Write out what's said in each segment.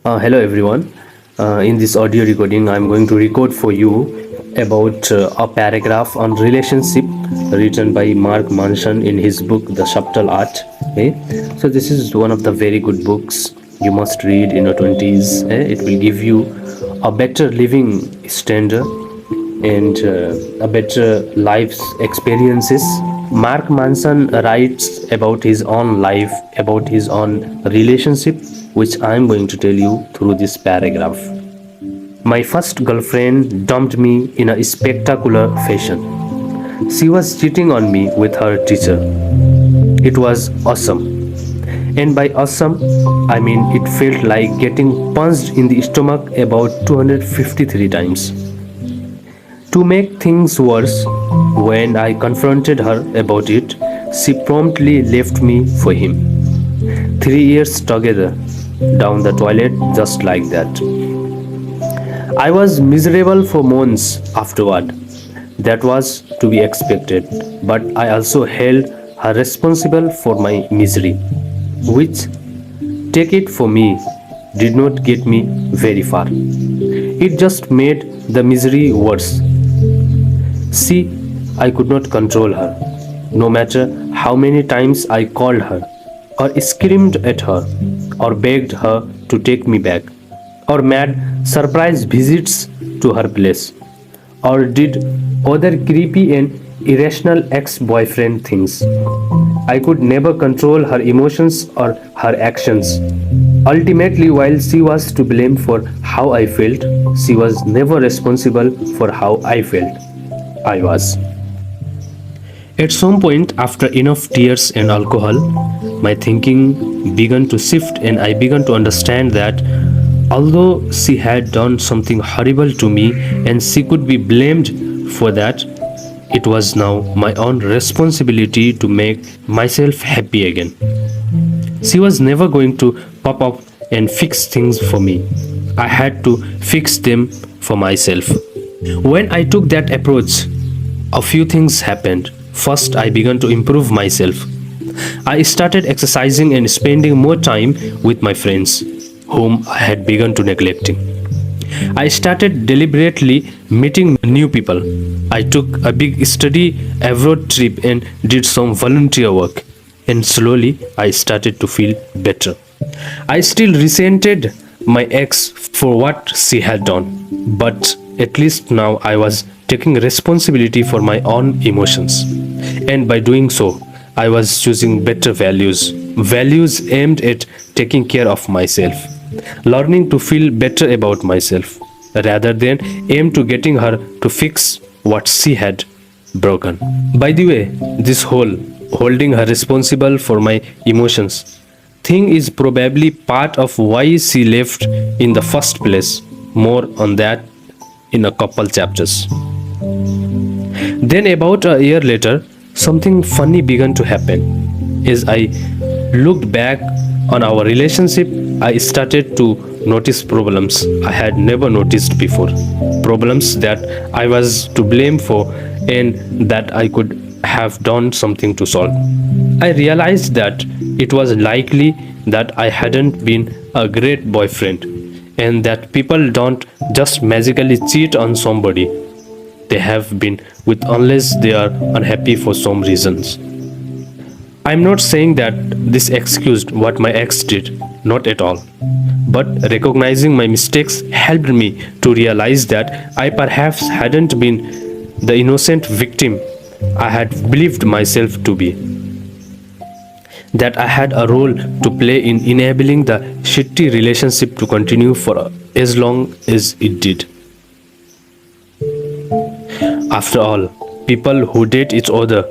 Hello everyone. In this audio recording, I'm going to record for you about a paragraph on relationship written by Mark Manson in his book The Subtle Art. Okay, so this is one of the very good books you must read in your 20s. It will give you a better living standard and a better life's experiences. Mark Manson writes about his own life, about his own relationship, which I am going to tell you through this paragraph. My first girlfriend dumped me in a spectacular fashion. She was cheating on me with her teacher. It was awesome. And by awesome, I mean it felt like getting punched in the stomach about 253 times. To make things worse, when I confronted her about it, she promptly left me for him. 3 years together, down the toilet just like that. I was miserable for months afterward. That was to be expected, but I also held her responsible for my misery, which, take it for me, did not get me very far. It just made the misery worse. See, I could not control her, no matter how many times I called her, or screamed at her, or begged her to take me back, or made surprise visits to her place, or did other creepy and irrational ex boyfriend things. I could never control her emotions or her actions. Ultimately, while she was to blame for how I felt, she was never responsible for how I felt. I was. At some point, after enough tears and alcohol, my thinking began to shift and I began to understand that although she had done something horrible to me and she could be blamed for that, it was now my own responsibility to make myself happy again. She was never going to pop up and fix things for me. I had to fix them for myself. When I took that approach, a few things happened. First, I began to improve myself. I started exercising and spending more time with my friends, whom I had begun to neglecting. I started deliberately meeting new people. I took a big study abroad trip and did some volunteer work. And slowly, I started to feel better. I still resented my ex for what she had done, but at least now I was taking responsibility for my own emotions. And by doing so, I was choosing better values aimed at taking care of myself, learning to feel better about myself, rather than aim to getting her to fix what she had broken. By the way, this whole holding her responsible for my emotions thing is probably part of why she left in the first place. More on that in a couple chapters. Then, about a year later, something funny began to happen. As I looked back on our relationship, I started to notice problems I had never noticed before. Problems that I was to blame for and that I could have done something to solve. I realized that it was likely that I hadn't been a great boyfriend and that people don't just magically cheat on somebody they have been with unless they are unhappy for some reasons. I'm not saying that this excused what my ex did, not at all. But recognizing my mistakes helped me to realize that I perhaps hadn't been the innocent victim I had believed myself to be. That I had a role to play in enabling the shitty relationship to continue for as long as it did. After all, people who date each other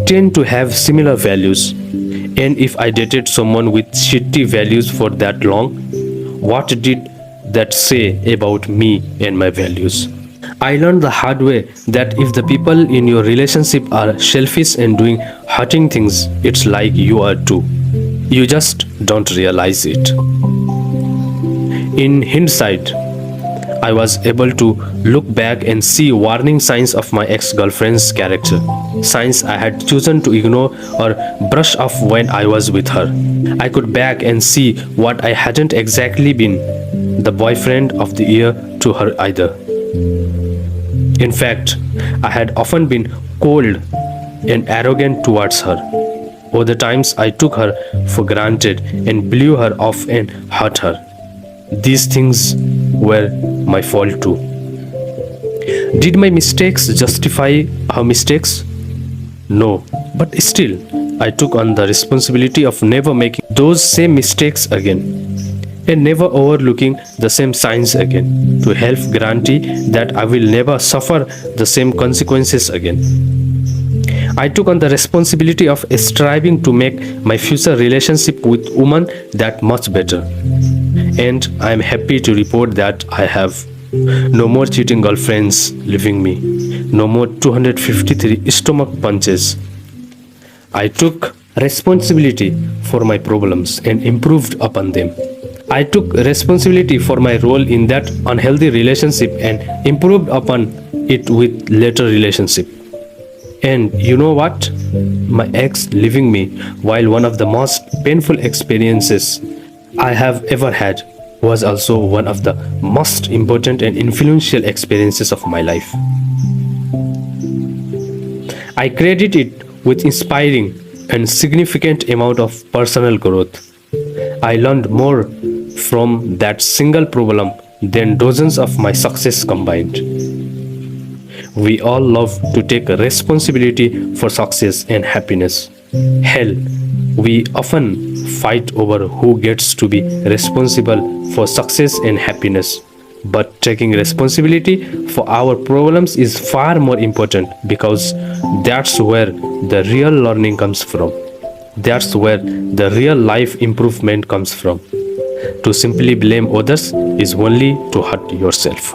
tend to have similar values. And if I dated someone with shitty values for that long, what did that say about me and my values? I learned the hard way that if the people in your relationship are selfish and doing hurting things, it's like you are too. You just don't realize it. In hindsight, I was able to look back and see warning signs of my ex girlfriend's character, signs I had chosen to ignore or brush off when I was with her. I could back and see what I hadn't exactly been the boyfriend of the year to her either. In fact, I had often been cold and arrogant towards her. Other times I took her for granted and blew her off and hurt her. These things were my fault too. Did my mistakes justify her mistakes? No, but still, I took on the responsibility of never making those same mistakes again and never overlooking the same signs again to help guarantee that I will never suffer the same consequences again. I took on the responsibility of striving to make my future relationship with women that much better. And I am happy to report that I have no more cheating girlfriends leaving me, no more 253 stomach punches. I took responsibility for my problems and improved upon them. I took responsibility for my role in that unhealthy relationship and improved upon it with later relationship. And you know what? My ex leaving me, while one of the most painful experiences I have ever had, was also one of the most important and influential experiences of my life. I credit it with inspiring and significant amount of personal growth. I learned more from that single problem than dozens of my success combined. We all love to take responsibility for success and happiness. Hell, we often fight over who gets to be responsible for success and happiness. But taking responsibility for our problems is far more important because that's where the real learning comes from. That's where the real life improvement comes from. To simply blame others is only to hurt yourself.